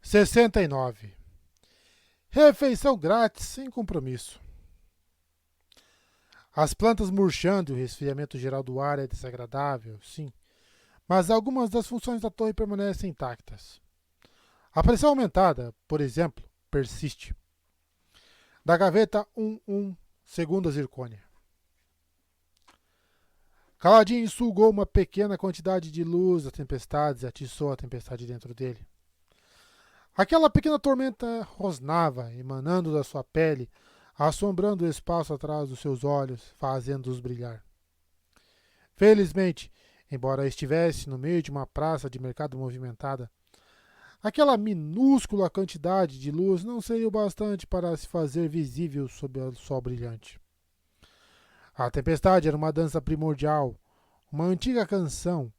69. Refeição grátis sem compromisso. As plantas murchando e o resfriamento geral do ar é desagradável, sim, mas algumas das funções da torre permanecem intactas. A pressão aumentada, por exemplo, persiste. Da gaveta 11, segundo a zircônia. Caladinho sugou uma pequena quantidade de luz das tempestades e atiçou a tempestade dentro dele. Aquela pequena tormenta rosnava, emanando da sua pele, assombrando o espaço atrás dos seus olhos, fazendo-os brilhar. Felizmente, embora estivesse no meio de uma praça de mercado movimentada, aquela minúscula quantidade de luz não seria o bastante para se fazer visível sob o sol brilhante. A tempestade era uma dança primordial, uma antiga canção,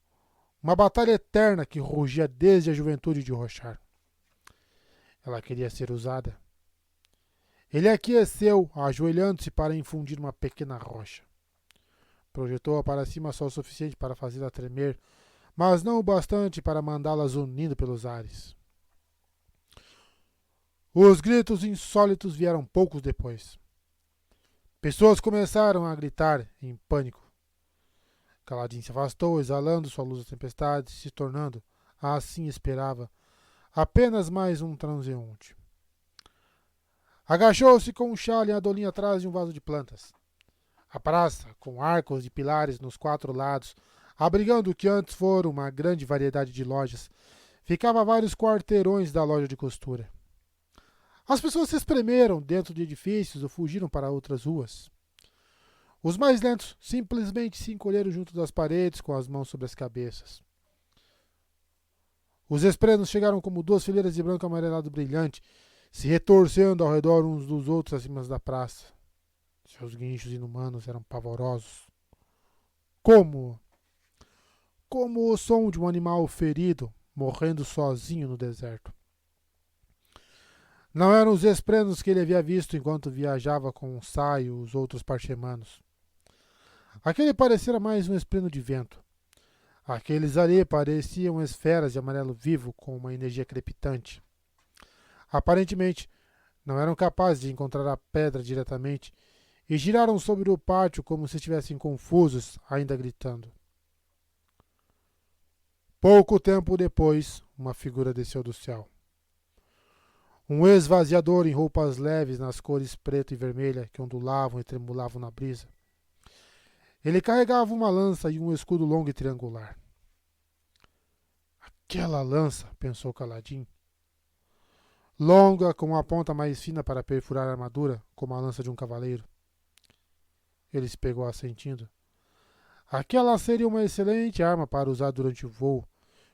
uma batalha eterna que rugia desde a juventude de Rochar. Ela queria ser usada. Ele aqueceu, ajoelhando-se para infundir uma pequena rocha. Projetou-a para cima só o suficiente para fazê-la tremer, mas não o bastante para mandá-la zunindo pelos ares. Os gritos insólitos vieram poucos depois. Pessoas começaram a gritar em pânico. Caladinho se afastou, exalando sua luz da tempestade, se tornando, assim esperava, apenas mais um transeunte. Agachou-se com um chale e a Adolim atrás de um vaso de plantas. A praça, com arcos e pilares nos 4 lados, abrigando o que antes fora uma grande variedade de lojas, ficava a vários quarteirões da loja de costura. As pessoas se espremeram dentro de edifícios ou fugiram para outras ruas. Os mais lentos simplesmente se encolheram junto das paredes com as mãos sobre as cabeças. Os esprenos chegaram como 2 fileiras de branco amarelado brilhante, se retorcendo ao redor uns dos outros acima da praça. Seus guinchos inumanos eram pavorosos. Como o som de um animal ferido, morrendo sozinho no deserto. Não eram os esprenos que ele havia visto enquanto viajava com o Sai e os outros parchemanos. Aquele parecera mais um espreno de vento. Aqueles ali pareciam esferas de amarelo vivo com uma energia crepitante. Aparentemente, não eram capazes de encontrar a pedra diretamente e giraram sobre o pátio como se estivessem confusos, ainda gritando. Pouco tempo depois, uma figura desceu do céu. Um esvaziador em roupas leves nas cores preto e vermelha que ondulavam e tremulavam na brisa. Ele carregava uma lança e um escudo longo e triangular. Aquela lança, pensou Caladinho. Longa, com a ponta mais fina para perfurar a armadura, como a lança de um cavaleiro. Ele se pegou assentindo. Aquela seria uma excelente arma para usar durante o voo,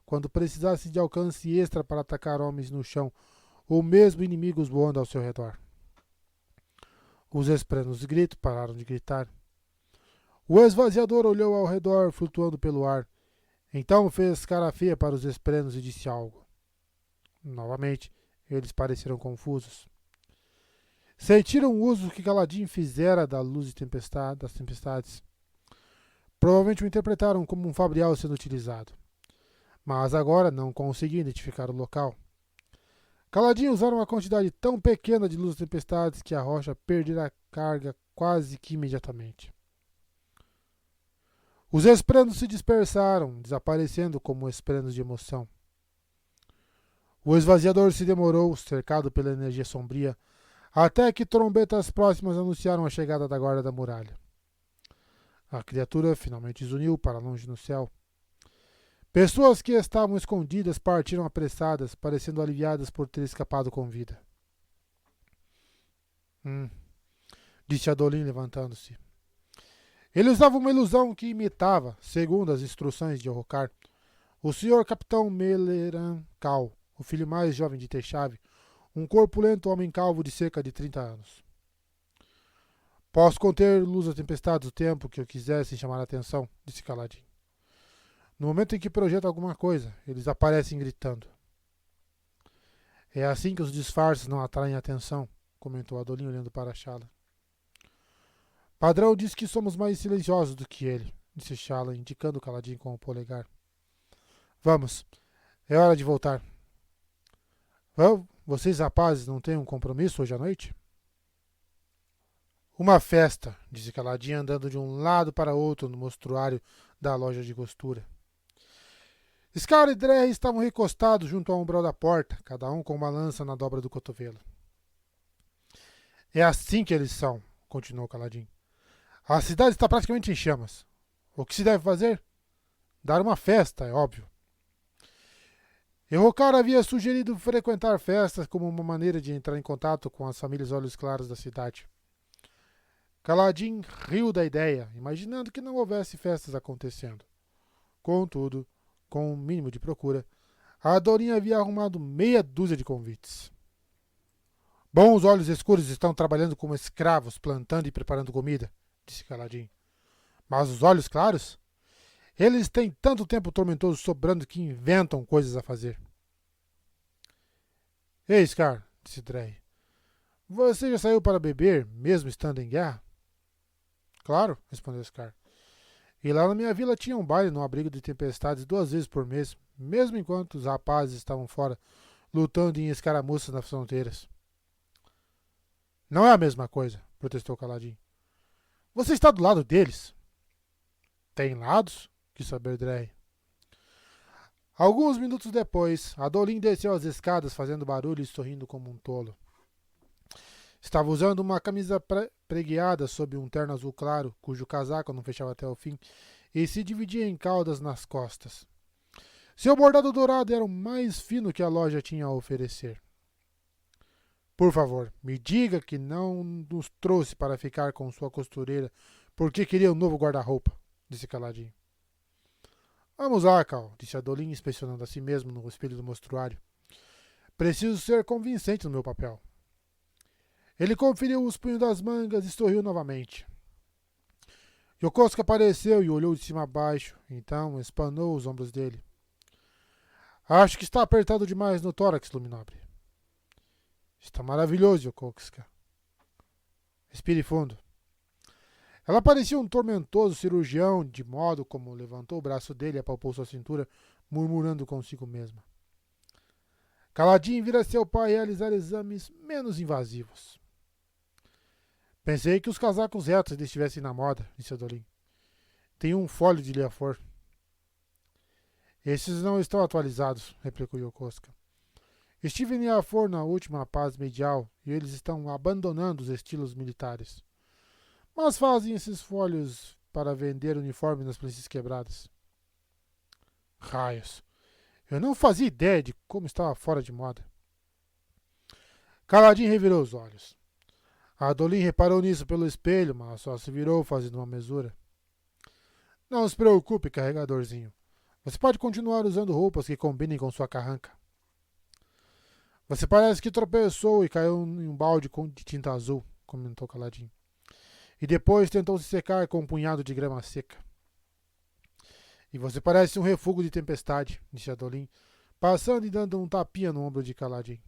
quando precisasse de alcance extra para atacar homens no chão, ou mesmo inimigos voando ao seu redor. Os esprenos de grito pararam de gritar. O esvaziador olhou ao redor, flutuando pelo ar. Então fez cara feia para os esprenos e disse algo. Novamente, eles pareceram confusos. Sentiram o uso que Caladinho fizera da luz das tempestades. Provavelmente o interpretaram como um fabrial sendo utilizado. Mas agora não conseguiam identificar o local. Caladinho usaram uma quantidade tão pequena de luz das tempestades que a rocha perdera a carga quase que imediatamente. Os esprenos se dispersaram, desaparecendo como esprenos de emoção. O esvaziador se demorou, cercado pela energia sombria, até que trombetas próximas anunciaram a chegada da guarda da muralha. A criatura finalmente zuniu para longe no céu. Pessoas que estavam escondidas partiram apressadas, parecendo aliviadas por ter escapado com vida. Disse Adolin, levantando-se. Ele usava uma ilusão que imitava, segundo as instruções de Orrocar, o Sr. Capitão Meleran Cal, o filho mais jovem de Techave, um corpulento homem calvo de cerca de 30 anos. Posso conter luz das tempestades o tempo que eu quiser sem chamar a atenção, disse Caladinho. No momento em que projeto alguma coisa, eles aparecem gritando. É assim que os disfarces não atraem atenção, comentou Adolin olhando para Shala. Padrão diz que somos mais silenciosos do que ele, disse Shala, indicando Caladinho com o polegar. Vamos, é hora de voltar. Vocês rapazes não têm um compromisso hoje à noite? Uma festa, disse Caladinho, andando de um lado para outro no mostruário da loja de costura. Scar e Drey estavam recostados junto ao umbral da porta, cada um com uma lança na dobra do cotovelo. É assim que eles são, continuou Caladinho. A cidade está praticamente em chamas. O que se deve fazer? Dar uma festa, é óbvio. Errocar havia sugerido frequentar festas como uma maneira de entrar em contato com as famílias olhos claros da cidade. Caladinho riu da ideia, imaginando que não houvesse festas acontecendo. Contudo, com um mínimo de procura, a Dorinha havia arrumado meia dúzia de convites. Bom, os olhos escuros estão trabalhando como escravos, plantando e preparando comida, disse Caladinho. Mas os olhos claros? Eles têm tanto tempo tormentoso sobrando que inventam coisas a fazer. Ei, Scar, disse Drey. Você já saiu para beber, mesmo estando em guerra? Claro, respondeu Scar. E lá na minha vila tinha um baile no abrigo de tempestades 2 vezes por mês, mesmo enquanto os rapazes estavam fora, lutando em escaramuças nas fronteiras. Não é a mesma coisa, protestou Caladinho. Você está do lado deles. Tem lados? Quis saber Drey. Alguns minutos depois, Adolin desceu as escadas fazendo barulho e sorrindo como um tolo. Estava usando uma camisa pregueada sob um terno azul claro, cujo casaco não fechava até o fim, e se dividia em caudas nas costas. Seu bordado dourado era o mais fino que a loja tinha a oferecer. Por favor, me diga que não nos trouxe para ficar com sua costureira porque queria um novo guarda-roupa, disse Caladinho. Vamos lá, Cal, disse Adolin, inspecionando a si mesmo no espelho do mostruário. Preciso ser convincente no meu papel. Ele conferiu os punhos das mangas e sorriu novamente. Yokosuka apareceu e olhou de cima a baixo, então espanou os ombros dele. Acho que está apertado demais no tórax, Luminobre. Está maravilhoso, Yokosuka. Respire fundo. Ela parecia um tormentoso cirurgião, de modo como levantou o braço dele e apalpou sua cintura, murmurando consigo mesma. Caladinho vira seu pai realizar exames menos invasivos. Pensei que os casacos retos estivessem na moda, disse Adolin. Tem um folho de liafor. Esses não estão atualizados, replicou Yokosuka. Estive em Liafor na última paz medial e eles estão abandonando os estilos militares. Mas fazem esses folhos para vender uniformes nas planícies quebradas. Raios! Eu não fazia ideia de como estava fora de moda. Caladinho revirou os olhos. Adolin reparou nisso pelo espelho, mas só se virou fazendo uma mesura. Não se preocupe, carregadorzinho. Você pode continuar usando roupas que combinem com sua carranca. Você parece que tropeçou e caiu em um balde de tinta azul, comentou Caladinho. E depois tentou se secar com um punhado de grama seca. E você parece um refúgio de tempestade, disse Adolin, passando e dando um tapinha no ombro de Caladinho.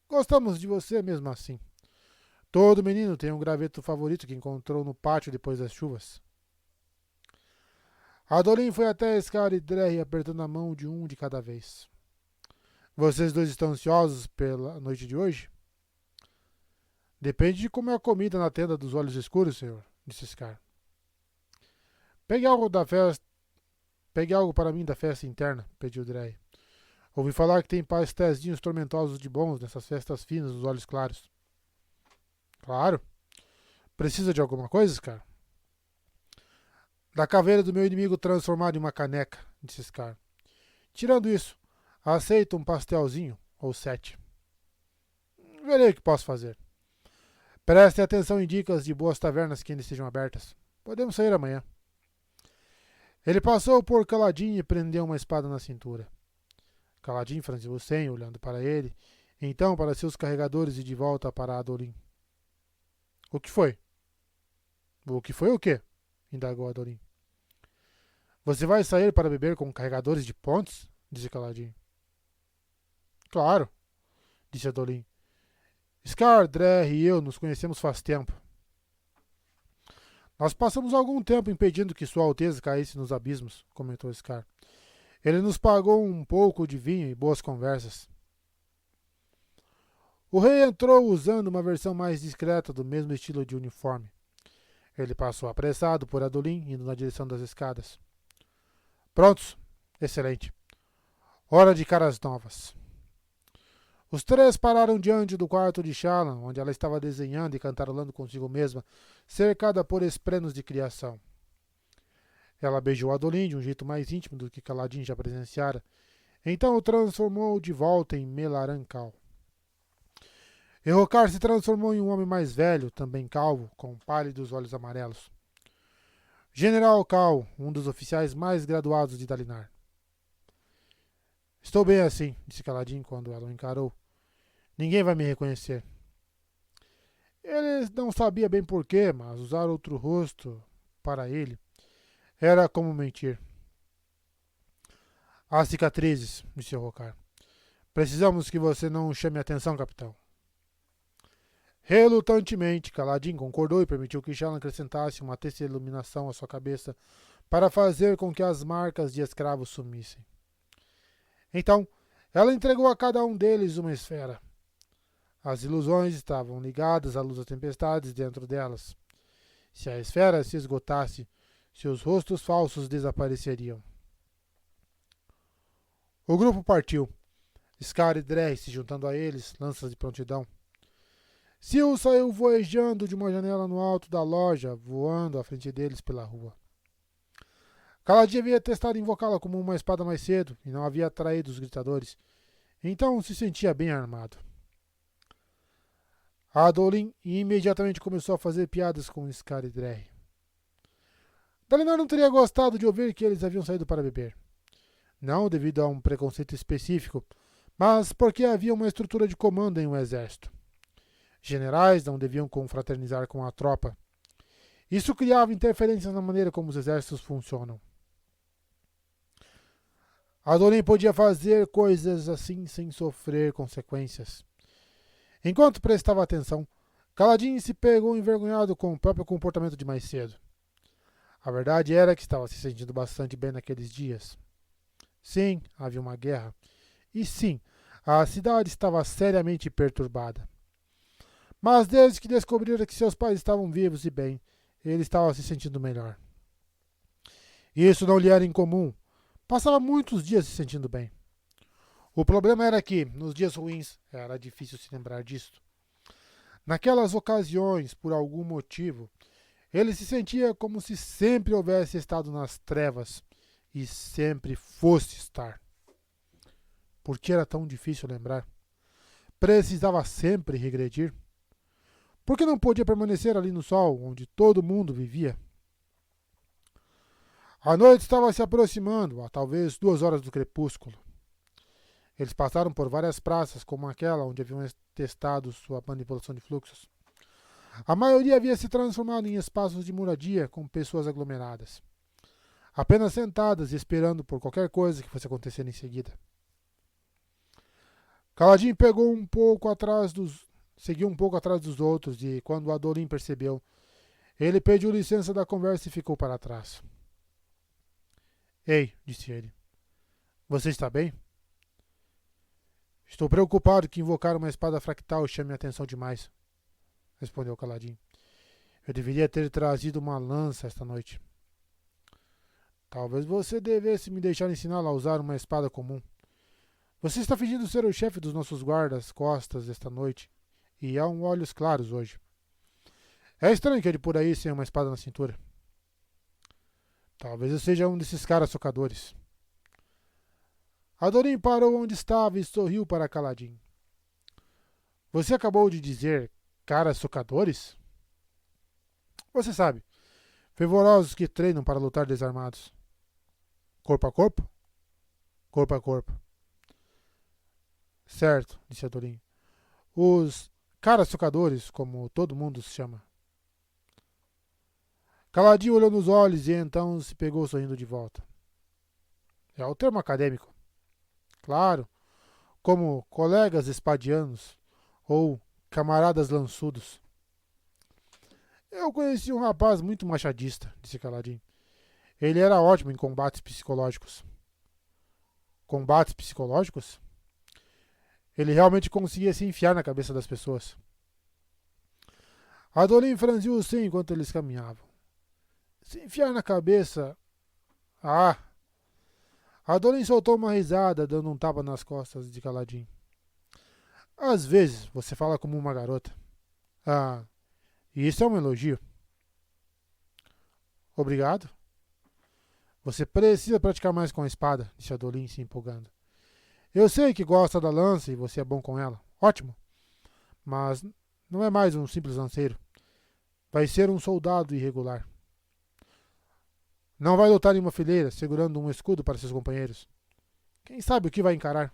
Gostamos de você mesmo assim. Todo menino tem um graveto favorito que encontrou no pátio depois das chuvas. Adolin foi até Scar e Drey apertando a mão de um de cada vez. Vocês dois estão ansiosos pela noite de hoje? Depende de como é a comida na tenda dos olhos escuros, senhor, disse Scar. Pegue algo para mim da festa interna, pediu Drey. Ouvi falar que tem pastézinhos tormentosos de bons nessas festas finas dos olhos claros. Claro. Precisa de alguma coisa, Scar? Da caveira do meu inimigo transformada em uma caneca, disse Scar. Tirando isso, aceito um pastelzinho, ou 7. Verei o que posso fazer. Preste atenção em dicas de boas tavernas que ainda estejam abertas. Podemos sair amanhã. Ele passou por Caladinho e prendeu uma espada na cintura. Caladinho franziu o senho, olhando para ele, então para seus carregadores e de volta para Adolin. O que foi? O que foi o quê? Indagou Adolin. Você vai sair para beber com carregadores de pontes? Disse Caladinho. Claro, disse Adolin. Scar, Drey e eu nos conhecemos faz tempo. Nós passamos algum tempo impedindo que Sua Alteza caísse nos abismos, comentou Scar. Ele nos pagou um pouco de vinho e boas conversas. O rei entrou usando uma versão mais discreta do mesmo estilo de uniforme. Ele passou apressado por Adolin, indo na direção das escadas. Prontos? Excelente. Hora de caras novas. Os três pararam diante do quarto de Shallan, onde ela estava desenhando e cantarolando consigo mesma, cercada por esprenos de criação. Ela beijou Adolin de um jeito mais íntimo do que Kaladin já presenciara, então o transformou de volta em Melaran Cal. Errocar se transformou em um homem mais velho, também calvo, com pálidos olhos amarelos. General Cal, um dos oficiais mais graduados de Dalinar. Estou bem assim, disse Kaladin quando ela o encarou. Ninguém vai me reconhecer. Ele não sabia bem porquê, mas usar outro rosto para ele era como mentir. Há cicatrizes, disse Errocar. Precisamos que você não chame atenção, capitão. Relutantemente, Kaladin concordou e permitiu que Shallan acrescentasse uma terceira iluminação à sua cabeça para fazer com que as marcas de escravos sumissem. Então, ela entregou a cada um deles uma esfera. As ilusões estavam ligadas à luz das tempestades dentro delas. Se a esfera se esgotasse, seus rostos falsos desapareceriam. O grupo partiu, Scar e Drey se juntando a eles, lanças de prontidão. Sil saiu voejando de uma janela no alto da loja, voando à frente deles pela rua. Kaladin havia testado invocá-la como uma espada mais cedo e não havia atraído os gritadores, então se sentia bem armado. Adolin imediatamente começou a fazer piadas com Scar e Drey. Dalinar não teria gostado de ouvir que eles haviam saído para beber. Não devido a um preconceito específico, mas porque havia uma estrutura de comando em um exército. Generais não deviam confraternizar com a tropa. Isso criava interferências na maneira como os exércitos funcionam. Adolin podia fazer coisas assim sem sofrer consequências. Enquanto prestava atenção, Kaladin se pegou envergonhado com o próprio comportamento de mais cedo. A verdade era que estava se sentindo bastante bem naqueles dias. Sim, havia uma guerra. E sim, a cidade estava seriamente perturbada. Mas desde que descobrira que seus pais estavam vivos e bem, ele estava se sentindo melhor. Isso não lhe era incomum. Passava muitos dias se sentindo bem. O problema era que, nos dias ruins, era difícil se lembrar disto. Naquelas ocasiões, por algum motivo, ele se sentia como se sempre houvesse estado nas trevas e sempre fosse estar. Por que era tão difícil lembrar? Precisava sempre regredir? Por que não podia permanecer ali no sol, onde todo mundo vivia? A noite estava se aproximando, a talvez 2 horas do crepúsculo. Eles passaram por várias praças, como aquela onde haviam testado sua manipulação de fluxos. A maioria havia se transformado em espaços de moradia com pessoas aglomeradas, apenas sentadas e esperando por qualquer coisa que fosse acontecer em seguida. Kaladin seguiu um pouco atrás dos outros e, quando Adolin percebeu, ele pediu licença da conversa e ficou para trás. Ei, disse ele, você está bem? Estou preocupado que invocar uma espada fractal chame a atenção demais, respondeu Kaladin. Eu deveria ter trazido uma lança esta noite. Talvez você devesse me deixar ensiná-la a usar uma espada comum. Você está fingindo ser o chefe dos nossos guardas-costas esta noite, e há olhos claros hoje. É estranho que ele por aí sem uma espada na cintura. Talvez eu seja um desses caras socadores. Adolin parou onde estava e sorriu para Kaladin. Você acabou de dizer caras socadores? Você sabe, fervorosos que treinam para lutar desarmados. Corpo a corpo? Corpo a corpo. Certo, disse Adolin. Os caras socadores, como todo mundo se chama. Kaladin olhou nos olhos e então se pegou sorrindo de volta. É o termo acadêmico. Claro, como colegas espadianos ou camaradas lançudos. Eu conheci um rapaz muito machadista, disse Kaladin. Ele era ótimo em combates psicológicos. Combates psicológicos? Ele realmente conseguia se enfiar na cabeça das pessoas. Adolin franziu o senho enquanto eles caminhavam. Se enfiar na cabeça... Ah! Adolin soltou uma risada, dando um tapa nas costas de Caladim. Às vezes, você fala como uma garota. Ah, e isso é um elogio. Obrigado. Você precisa praticar mais com a espada, disse Adolin, se empolgando. Eu sei que gosta da lança e você é bom com ela. Ótimo. Mas não é mais um simples lanceiro. Vai ser um soldado irregular. Não vai lutar em uma fileira, segurando um escudo para seus companheiros. Quem sabe o que vai encarar?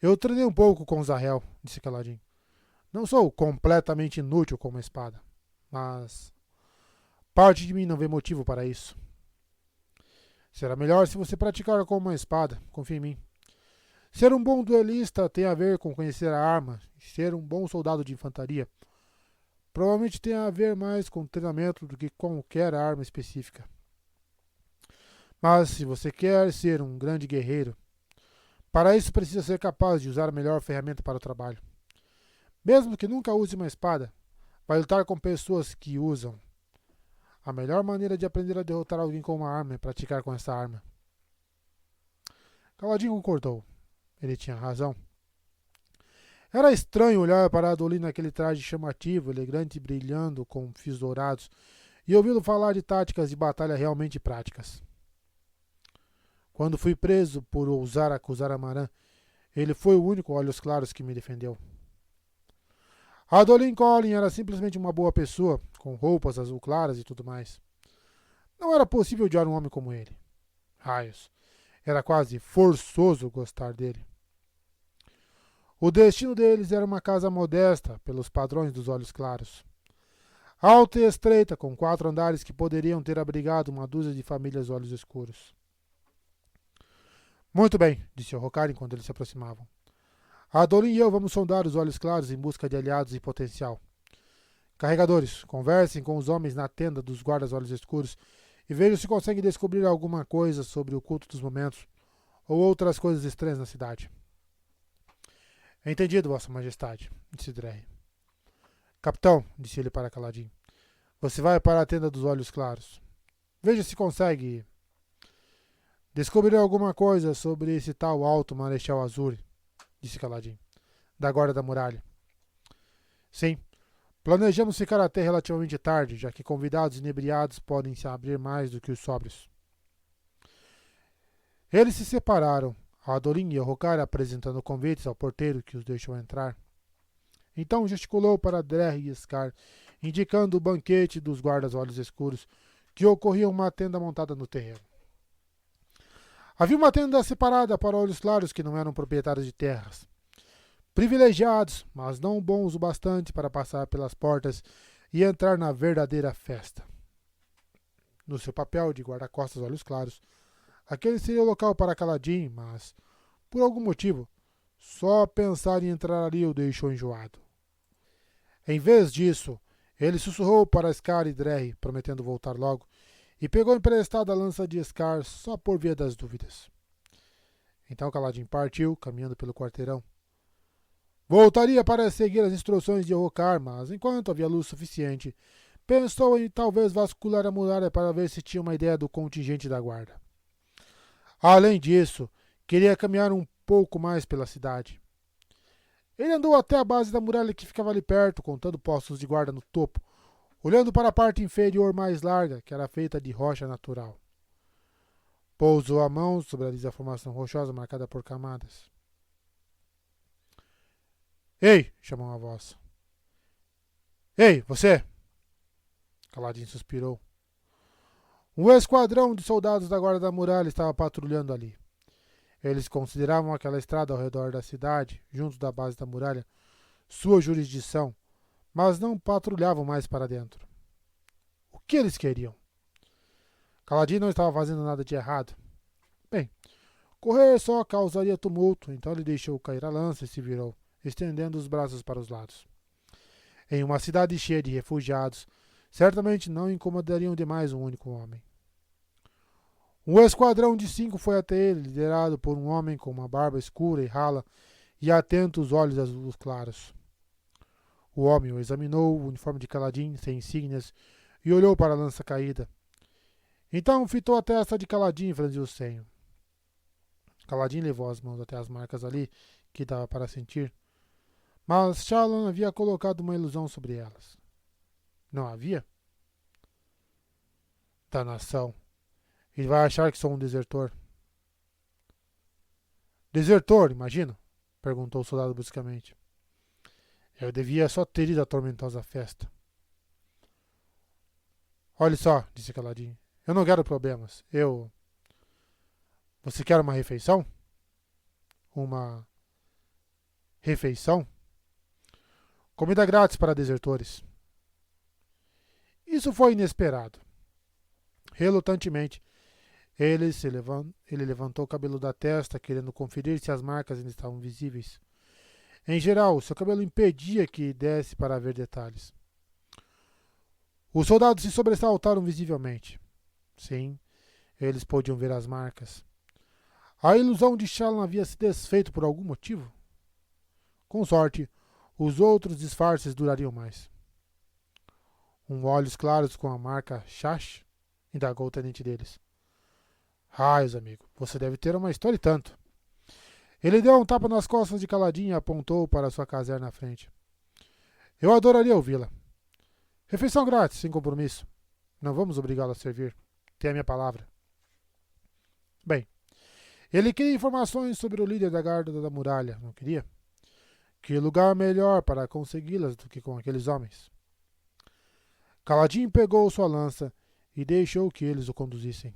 Eu treinei um pouco com Zahel, disse Caladim. Não sou completamente inútil com uma espada, mas parte de mim não vê motivo para isso. Será melhor se você praticar com uma espada, confia em mim. Ser um bom duelista tem a ver com conhecer a arma e ser um bom soldado de infantaria. Provavelmente tem a ver mais com treinamento do que qualquer arma específica. Mas se você quer ser um grande guerreiro, para isso precisa ser capaz de usar a melhor ferramenta para o trabalho. Mesmo que nunca use uma espada, vai lutar com pessoas que usam. A melhor maneira de aprender a derrotar alguém com uma arma é praticar com essa arma. Caladim concordou. Ele tinha razão. Era estranho olhar para Adolin naquele traje chamativo, elegante e brilhando com fios dourados, e ouvi-lo falar de táticas de batalha realmente práticas. Quando fui preso por ousar acusar Amaran, ele foi o único olhos claros que me defendeu. Adolin Collin era simplesmente uma boa pessoa, com roupas azul claras e tudo mais. Não era possível odiar um homem como ele. Raios. Era quase forçoso gostar dele. O destino deles era uma casa modesta, pelos padrões dos olhos claros. Alta e estreita, com 4 andares que poderiam ter abrigado uma dúzia de famílias olhos escuros. Muito bem, disse Hokari enquanto eles se aproximavam. Adolin e eu vamos sondar os olhos claros em busca de aliados e potencial. Carregadores, conversem com os homens na tenda dos guardas olhos escuros e vejam se conseguem descobrir alguma coisa sobre o culto dos momentos ou outras coisas estranhas na cidade. Entendido, Vossa Majestade, disse Drey. Capitão, disse ele para Caladim, você vai para a tenda dos olhos claros. Veja se consegue descobrir alguma coisa sobre esse tal alto Marechal Azuri, disse Caladim, da guarda da muralha. Sim, planejamos ficar até relativamente tarde, já que convidados inebriados podem se abrir mais do que os sóbrios. Eles se separaram, Adolin e Hokari apresentando convites ao porteiro que os deixou entrar. Então gesticulou para Drey e Scar, indicando o banquete dos guardas olhos escuros, que ocorria em uma tenda montada no terreno. Havia uma tenda separada para olhos claros que não eram proprietários de terras. Privilegiados, mas não bons o bastante para passar pelas portas e entrar na verdadeira festa. No seu papel de guarda-costas olhos claros, aquele seria o local para Caladim, mas, por algum motivo, só pensar em entrar ali o deixou enjoado. Em vez disso, ele sussurrou para Scar e Drey, prometendo voltar logo, e pegou emprestada a lança de Scar só por via das dúvidas. Então Caladim partiu, caminhando pelo quarteirão. Voltaria para seguir as instruções de Hokar, mas enquanto havia luz suficiente, pensou em talvez vasculhar a muralha para ver se tinha uma ideia do contingente da guarda. Além disso, queria caminhar um pouco mais pela cidade. Ele andou até a base da muralha que ficava ali perto, contando postos de guarda no topo, olhando para a parte inferior mais larga, que era feita de rocha natural. Pousou a mão sobre a lisa formação rochosa marcada por camadas. Ei! Chamou uma voz. Ei, você! Caladim suspirou. Um esquadrão de soldados da guarda da muralha estava patrulhando ali. Eles consideravam aquela estrada ao redor da cidade, junto da base da muralha, sua jurisdição, mas não patrulhavam mais para dentro. O que eles queriam? Caladim não estava fazendo nada de errado. Bem, correr só causaria tumulto, então ele deixou cair a lança e se virou, estendendo os braços para os lados. Em uma cidade cheia de refugiados, certamente não incomodariam demais um único homem. Um esquadrão de 5 foi até ele, liderado por um homem com uma barba escura e rala, e atento os olhos azuis claros. O homem o examinou, o uniforme de Kaladin, sem insígnias, e olhou para a lança caída. Então fitou a testa de Kaladin e franziu o senho. Kaladin levou as mãos até as marcas ali, que dava para sentir, mas Shallan havia colocado uma ilusão sobre elas. Não havia? Danação. Ele vai achar que sou um desertor. Desertor, imagino? Perguntou o soldado bruscamente. Eu devia só ter ido à tormentosa festa. Olhe só, disse Kaladin. Eu não quero problemas. Você quer uma refeição? Uma refeição? Comida grátis para desertores. Isso foi inesperado. Relutantemente, ele levantou o cabelo da testa, querendo conferir se as marcas ainda estavam visíveis. Em geral, seu cabelo impedia que desse para ver detalhes. Os soldados se sobressaltaram visivelmente. Sim, eles podiam ver as marcas. A ilusão de Shallan havia se desfeito por algum motivo? Com sorte, os outros disfarces durariam mais. Olhos claros com a marca Shash? Indagou o tenente deles. Raios, amigo, você deve ter uma história e tanto. Ele deu um tapa nas costas de Kaladin e apontou para sua caserna à frente. Eu adoraria ouvi-la. Refeição grátis, sem compromisso. Não vamos obrigá-lo a servir. Tem a minha palavra. Bem, ele queria informações sobre o líder da guarda da muralha, não queria? Que lugar melhor para consegui-las do que com aqueles homens? Kaladin pegou sua lança e deixou que eles o conduzissem.